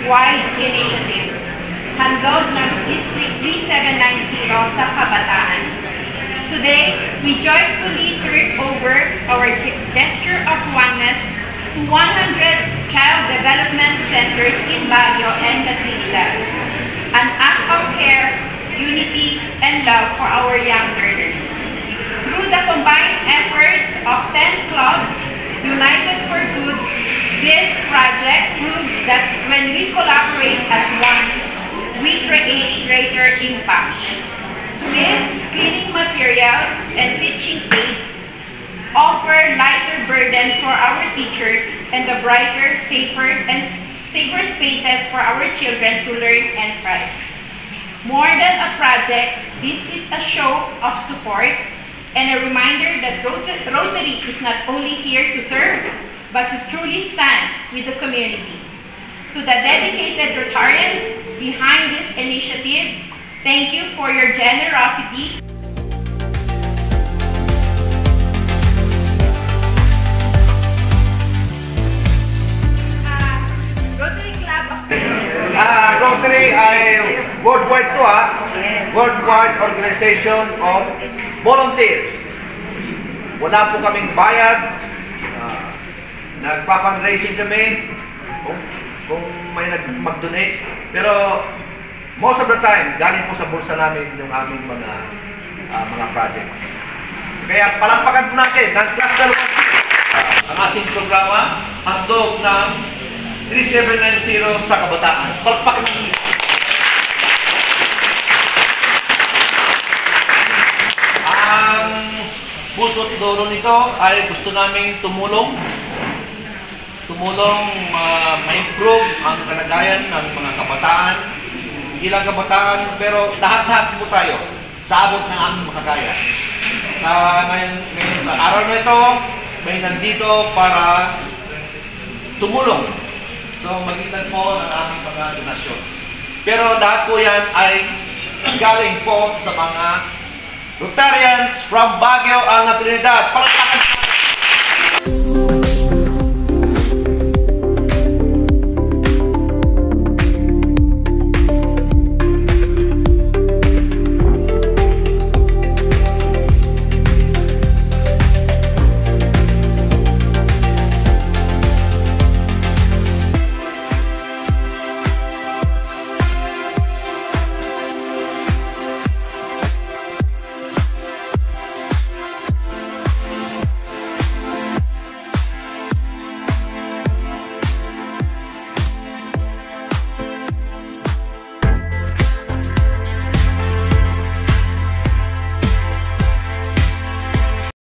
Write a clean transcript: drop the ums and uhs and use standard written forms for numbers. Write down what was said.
district-wide initiative, handog ng District 3790 sa Kabataan. Today, we joyfully turn over our gesture of oneness to 100 child development centers in Baguio and Trinidad, an act of care, unity, and love for our young learners. Through the combined efforts of 10 clubs united for good, this project proves that when we collaborate as one, we create greater impact. These cleaning materials and teaching aids offer lighter burdens for our teachers and the brighter, safer spaces for our children to learn and thrive. More than a project, this is a show of support and a reminder that Rotary is not only here to serve, but to truly stand with the community. To the dedicated Rotarians behind this initiative, thank you for your generosity. Rotary Club of Rotary ay worldwide to worldwide organization of volunteers. Wala po kaming bayad. Nagpa-fundraising kami kung may mag-donate. Pero most of the time, galing po sa bulsa namin yung aming mga projects. Kaya palakpakan po natin ng Cluster 1 ang ating programa, handog ng 3790 sa Kabataan. Palakpakan natin. Ang puso't dulo nito ay gusto naming tumulong ma-improve ang kalagayan ng mga kabataan, ilang kabataan, pero lahat-lahat po tayo sa abot ng aming makakaya. Ngayon sa araw na ito, may nandito para tumulong. So magitan po ng aming mga donasyon. Pero lahat po yan ay galing po sa mga Rotarians from Baguio and Trinidad. Palakpakan!